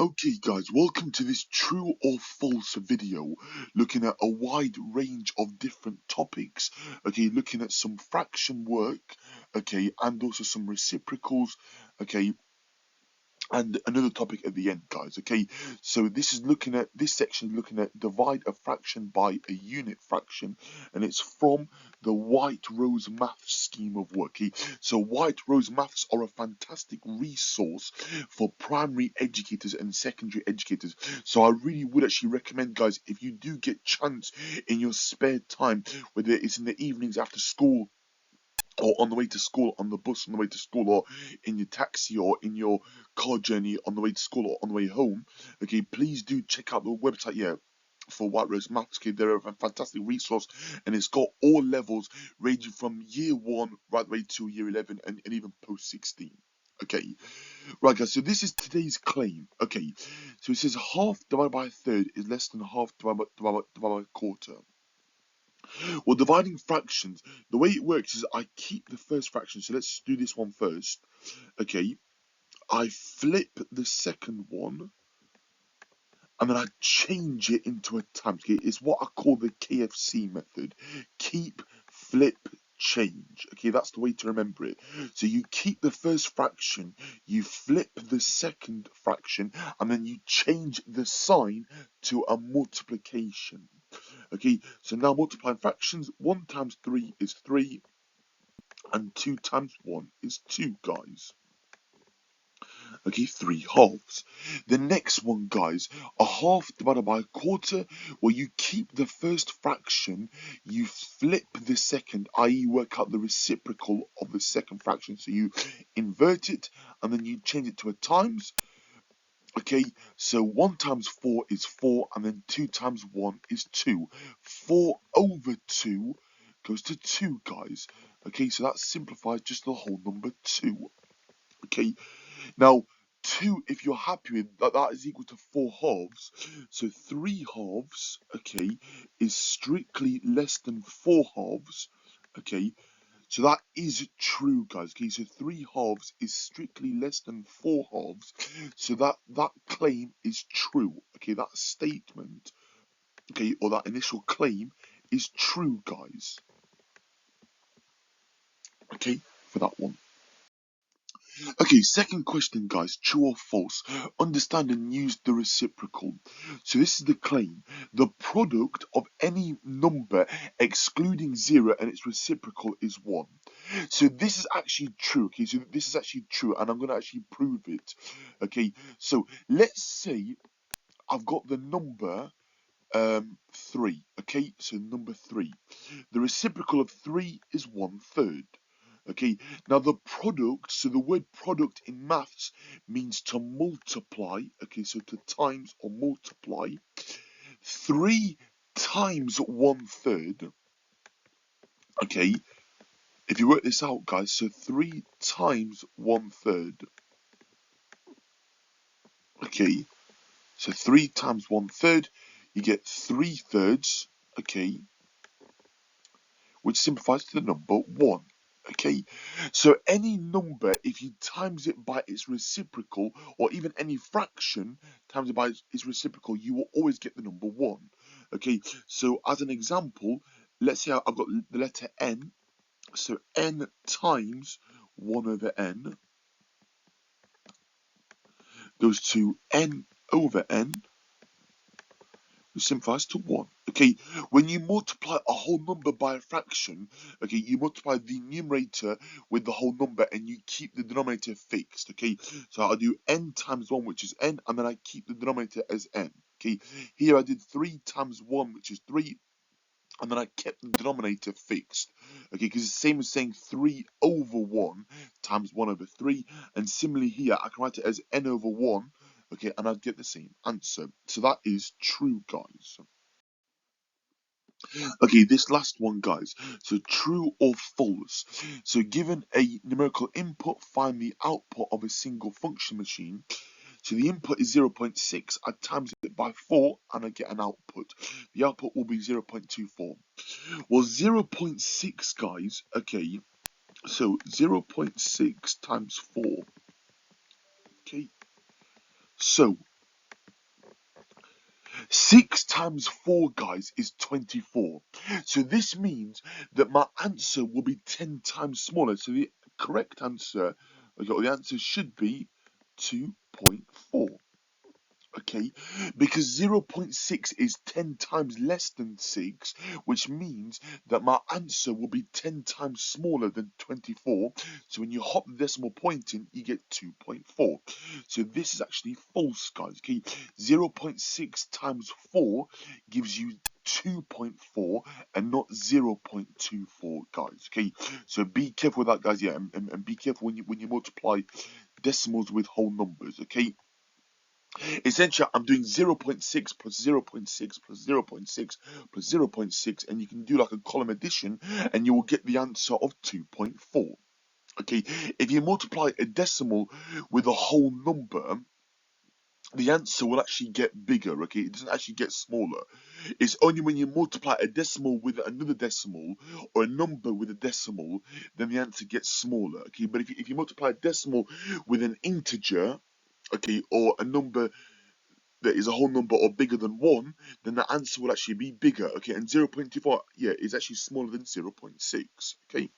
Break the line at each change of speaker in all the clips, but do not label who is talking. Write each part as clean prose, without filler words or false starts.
Okay guys, welcome to this true or false video looking at a wide range of different topics, okay, looking at some fraction work, okay, and also some reciprocals, okay, and another topic at the end, guys. Okay, so this section is looking at divide a fraction by a unit fraction, and it's from the White Rose Maths scheme of work. Okay, so White Rose Maths are a fantastic resource for primary educators and secondary educators. So I really would actually recommend, guys, if you do get chance in your spare time, whether it's in the evenings after school, or on the way to school, on the bus on the way to school, or in your taxi, or in your car journey on the way to school, or on the way home, okay, please do check out the website, for White Rose Maths. Okay, they're a fantastic resource, and it's got all levels ranging from year 1 right the way to year 11, and even post 16. Okay, right guys, so this is today's claim. Okay, so it says half divided by a third is less than half divided by a quarter. Well, dividing fractions, the way it works is I keep the first fraction. So let's do this one first. Okay, I flip the second one, and then I change it into a times. Okay, it's what I call the KFC method. Keep, flip, change. Okay, that's the way to remember it. So you keep the first fraction, you flip the second fraction, and then you change the sign to a multiplication. Okay, so now multiplying fractions, 1 times 3 is 3, and 2 times 1 is 2, guys. Okay, 3 halves. The next one, guys, a half divided by a quarter, where you keep the first fraction, you flip the second, i.e. work out the reciprocal of the second fraction. So you invert it, and then you change it to a times. Okay, so 1 times 4 is 4, and then 2 times 1 is 2. 4 over 2 goes to 2, guys. Okay, so that simplifies just the whole number 2. Okay, now 2, if you're happy with that, that is equal to 4 halves. So 3 halves, okay, is strictly less than 4 halves. Okay, so that is true, guys. Okay, so 3 halves is strictly less than 4 halves. So that claim is true. Okay, that statement, okay, or that initial claim is true, guys. Okay, for that one. Okay, second question, guys. True or false? Understand and use the reciprocal. So this is the claim. The product of any number excluding 0 and its reciprocal is 1. So this is actually true. Okay, so this is actually true, and I'm going to actually prove it. Okay, so let's say I've got the number 3. Okay, so number 3. The reciprocal of 3 is 1/3. Okay, now the product, so the word product in maths means to multiply. Okay, so to times or multiply. 3 times 1/3. Okay, if you work this out, guys, so 3 times 1/3. Okay, so 3 times 1/3, you get 3/3. Okay, which simplifies to the number 1. Okay, so any number, if you times it by its reciprocal, or even any fraction times it by its reciprocal, you will always get the number 1. Okay, so as an example, let's say I've got the letter n, so n times 1 over n goes to n over n, which simplifies to 1. Okay, when you multiply a whole number by a fraction, okay, you multiply the numerator with the whole number and you keep the denominator fixed. Okay, so I'll do n times 1, which is n, and then I keep the denominator as n. Okay, here I did 3 times 1, which is 3, and then I kept the denominator fixed. Okay, because it's the same as saying 3 over 1 times 1 over 3, and similarly here I can write it as n over 1. Okay, and I'd get the same answer. So that is true, guys. Okay, this last one, guys. So true or false? So given a numerical input, find the output of a single function machine. So the input is 0.6. I times it by 4 and I get an output. The output will be 0.24. Well, 0.6, guys. Okay, so 0.6 times 4. Okay, so 6 times 4, guys, is 24. So this means that my answer will be 10 times smaller. So the correct answer, okay, or the answer should be 2.4. Okay, because 0.6 is 10 times less than 6, which means that my answer will be 10 times smaller than 24. So when you hop the decimal point in, you get 2.4. So this is actually false, guys. Okay, 0.6 times 4 gives you 2.4 and not 0.24, guys. Okay, so be careful with that, guys. Yeah, and be careful when you multiply decimals with whole numbers. Okay. Essentially, I'm doing 0.6 plus 0.6 plus 0.6 plus 0.6, and you can do like a column addition, and you will get the answer of 2.4. Okay, if you multiply a decimal with a whole number, the answer will actually get bigger, okay? It doesn't actually get smaller. It's only when you multiply a decimal with another decimal or a number with a decimal, then the answer gets smaller, okay? But if you multiply a decimal with an integer, okay, or a number that is a whole number or bigger than 1, then the answer will actually be bigger, okay? And 0.24, yeah, is actually smaller than 0.6, okay?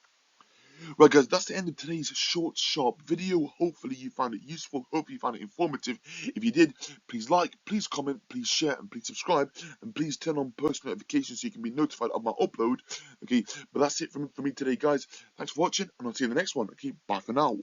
Right, guys, that's the end of today's short, sharp video. Hopefully you found it useful. Hopefully you found it informative. If you did, please like, please comment, please share, and please subscribe. And please turn on post notifications so you can be notified of my upload, okay? But that's it from me today, guys. Thanks for watching, and I'll see you in the next one, okay? Bye for now.